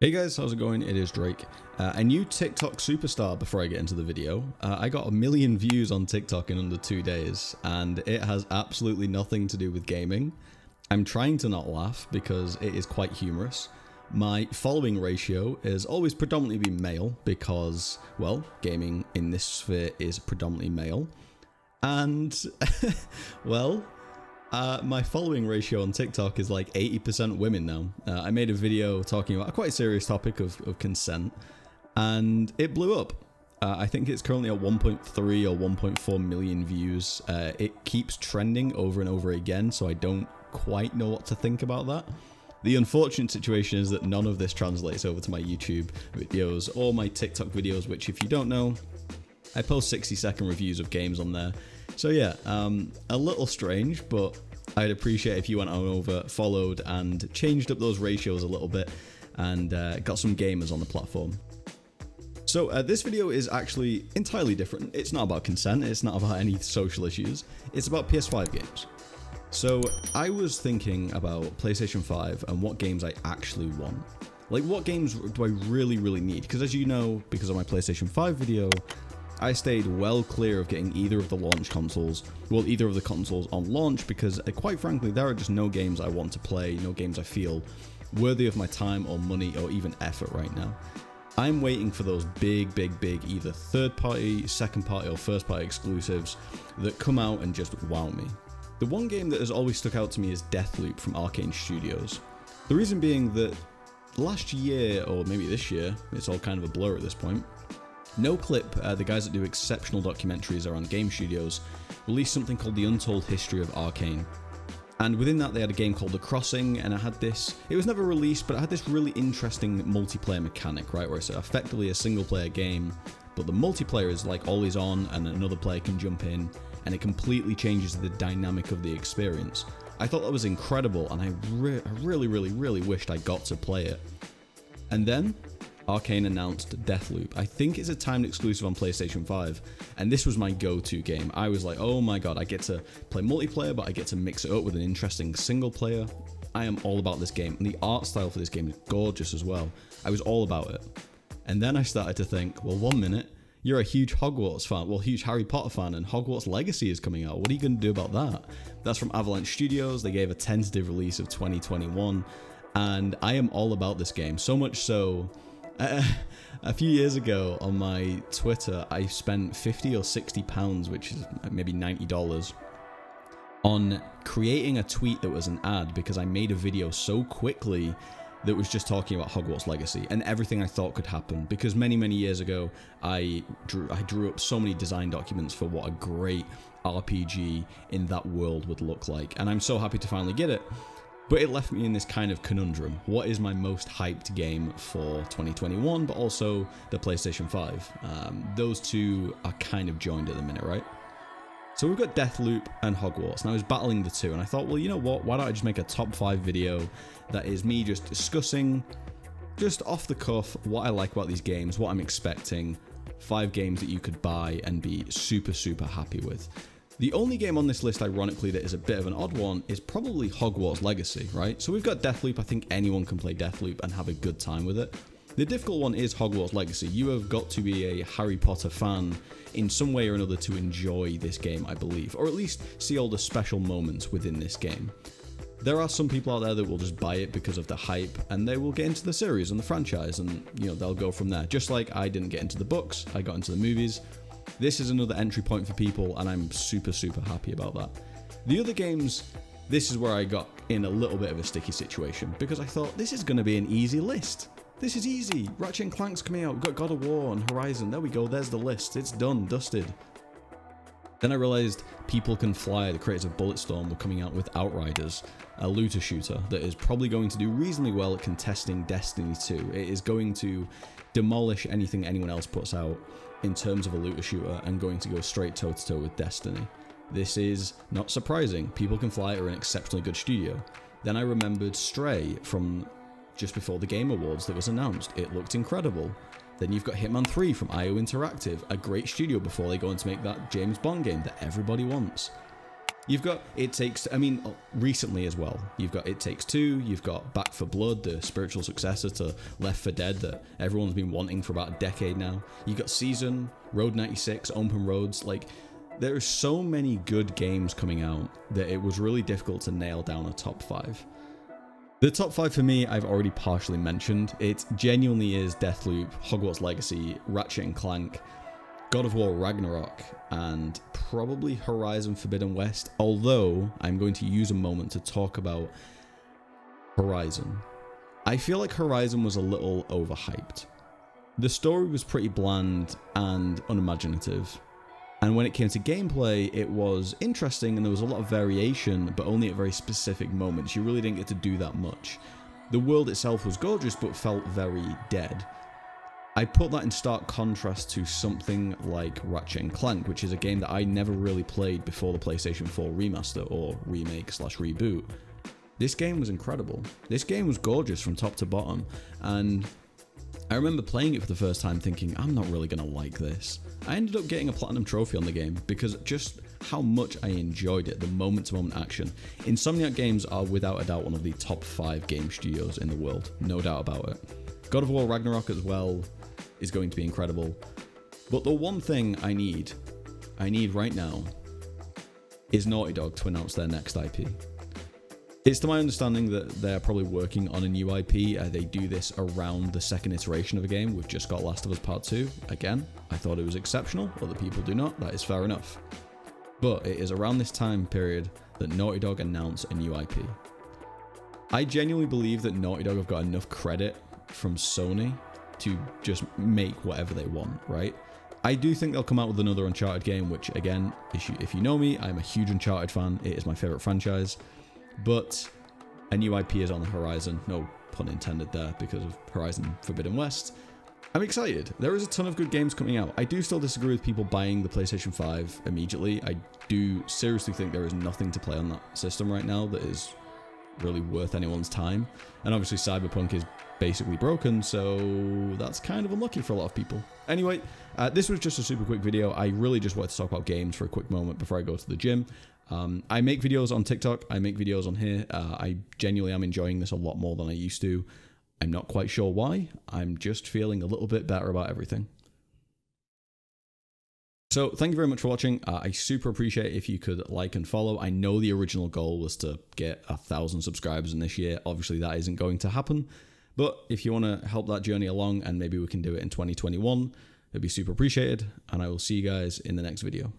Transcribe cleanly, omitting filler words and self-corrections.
Hey guys, how's it going? It is Drake. A new TikTok superstar before I get into the video. I got 1 million views on TikTok in under 2 days, and it has absolutely nothing to do with gaming. I'm trying to not laugh because it is quite humorous. My following ratio is always predominantly been male because, well, gaming in this sphere is predominantly male. And, well, my following ratio on TikTok is like 80% women now. I made a video talking about a quite serious topic of consent, and it blew up. I think it's currently at 1.3 or 1.4 million views. It keeps trending over and over again, so I don't quite know what to think about that. The unfortunate situation is that none of this translates over to my YouTube videos or my TikTok videos, which, if you don't know, I post 60-second reviews of games on there. So yeah, a little strange, but I'd appreciate if you went on over, followed, and changed up those ratios a little bit, and got some gamers on the platform. So this video is actually entirely different. It's not about consent, it's not about any social issues, it's about PS5 games. So I was thinking about PlayStation 5 and what games I actually want. Like, what games do I really need? Because as you know, because of my PlayStation 5 video, I stayed well clear of getting either of the launch consoles, well, either of the consoles on launch, because quite frankly, there are just no games I want to play, no games I feel worthy of my time or money or even effort right now. I'm waiting for those big either third party, second party or first party exclusives that come out and just wow me. The one game that has always stuck out to me is Deathloop from Arcane Studios. The reason being that last year, or maybe this year, it's all kind of a blur at this point, NoClip, the guys that do exceptional documentaries around game studios, released something called The Untold History of Arcane. And within that they had a game called The Crossing, and it was never released, but it had this really interesting multiplayer mechanic, right, where it's effectively a single player game, but the multiplayer is like always on and another player can jump in, and it completely changes the dynamic of the experience. I thought that was incredible, and I really wished I got to play it. And then Arcane announced Deathloop. I think it's a timed exclusive on PlayStation 5, and this was my go-to game. I was like, oh my god, I get to play multiplayer, but I get to mix it up with an interesting single player. I am all about this game, and the art style for this game is gorgeous as well. I was all about it. And then I started to think, well, 1 minute, you're a huge Hogwarts fan, well, huge Harry Potter fan, and Hogwarts Legacy is coming out. What are you going to do about that? That's from Avalanche Studios. They gave a tentative release of 2021, and I am all about this game, so much so a few years ago on my Twitter, I spent 50 or 60 pounds, which is maybe $90, on creating a tweet that was an ad because I made a video so quickly that was just talking about Hogwarts Legacy and everything I thought could happen. Because many years ago, I drew up so many design documents for what a great RPG in that world would look like, and I'm so happy to finally get it. But it left me in this kind of conundrum. What is my most hyped game for 2021, but also the PlayStation 5? Those two are kind of joined at the minute, right? So we've got Deathloop and Hogwarts, and I was battling the two, and I thought, well, you know what? Why don't I just make a top 5 video that is me just discussing, just off the cuff, what I like about these games, what I'm expecting, 5 games that you could buy and be super happy with. The only game on this list, ironically, that is a bit of an odd one is probably Hogwarts Legacy, right? So we've got Deathloop. I think anyone can play Deathloop and have a good time with it. The difficult one is Hogwarts Legacy. You have got to be a Harry Potter fan in some way or another to enjoy this game, I believe, or at least see all the special moments within this game. There are some people out there that will just buy it because of the hype, and they will get into the series and the franchise, and they'll go from there. Just like I didn't get into the books, I got into the movies. This is another entry point for people, and I'm super happy about that. The other games, this is where I got in a little bit of a sticky situation, because I thought, this is going to be an easy list. This is easy. Ratchet & Clank's coming out, we've got God of War and Horizon. There we go, there's the list. It's done, dusted. Then I realized People Can Fly, the creators of Bulletstorm, were coming out with Outriders, a looter shooter that is probably going to do reasonably well at contesting Destiny 2. It is going to demolish anything anyone else puts out in terms of a looter shooter and going to go straight toe-to-toe with Destiny. This is not surprising. People Can Fly are an exceptionally good studio. Then I remembered Stray from just before the Game Awards that was announced. It looked incredible. Then you've got Hitman 3 from IO Interactive, a great studio before they go on to make that James Bond game that everybody wants. You've got It Takes, I mean, recently as well, you've got It Takes Two, you've got Back 4 Blood, the spiritual successor to Left 4 Dead that everyone's been wanting for about a decade now. You've got Season, Road 96, Open Roads, like, there are so many good games coming out that it was really difficult to nail down a top 5. The top 5 for me, I've already partially mentioned. It genuinely is Deathloop, Hogwarts Legacy, Ratchet & Clank, God of War Ragnarok, and probably Horizon Forbidden West, although I'm going to use a moment to talk about Horizon. I feel like Horizon was a little overhyped. The story was pretty bland and unimaginative, and when it came to gameplay, it was interesting and there was a lot of variation, but only at very specific moments. You really didn't get to do that much. The world itself was gorgeous, but felt very dead. I put that in stark contrast to something like Ratchet & Clank, which is a game that I never really played before the PlayStation 4 remaster or remake/reboot. This game was incredible. This game was gorgeous from top to bottom, and I remember playing it for the first time thinking, I'm not really going to like this. I ended up getting a platinum trophy on the game because just how much I enjoyed it, the moment-to-moment action. Insomniac Games are without a doubt one of the top 5 game studios in the world, no doubt about it. God of War Ragnarok as well is going to be incredible. But the one thing I need right now is Naughty Dog to announce their next IP. It's to my understanding that they're probably working on a new IP. They do this around the second iteration of a game. We've just got Last of Us Part 2. Again, I thought it was exceptional. Other people do not. That is fair enough. But it is around this time period that Naughty Dog announce a new IP. I genuinely believe that Naughty Dog have got enough credit from Sony to just make whatever they want, right? I do think they'll come out with another Uncharted game, which again, if you know me, I'm a huge Uncharted fan. It is my favorite franchise. But a new IP is on the horizon. No pun intended there, because of Horizon Forbidden West. I'm excited. There is a ton of good games coming out. I do still disagree with people buying the PlayStation 5 immediately. I do seriously think there is nothing to play on that system right now that is really worth anyone's time. And obviously Cyberpunk is basically broken, so that's kind of unlucky for a lot of people. Anyway, this was just a super quick video. I really just wanted to talk about games for a quick moment before I go to the gym. I make videos on TikTok, I make videos on here. I genuinely am enjoying this a lot more than I used to. I'm not quite sure why. I'm just feeling a little bit better about everything. So thank you very much for watching. I super appreciate if you could like and follow. I know the original goal was to get 1,000 subscribers in this year. Obviously that isn't going to happen. But if you want to help that journey along and maybe we can do it in 2021, it'd be super appreciated. And I will see you guys in the next video.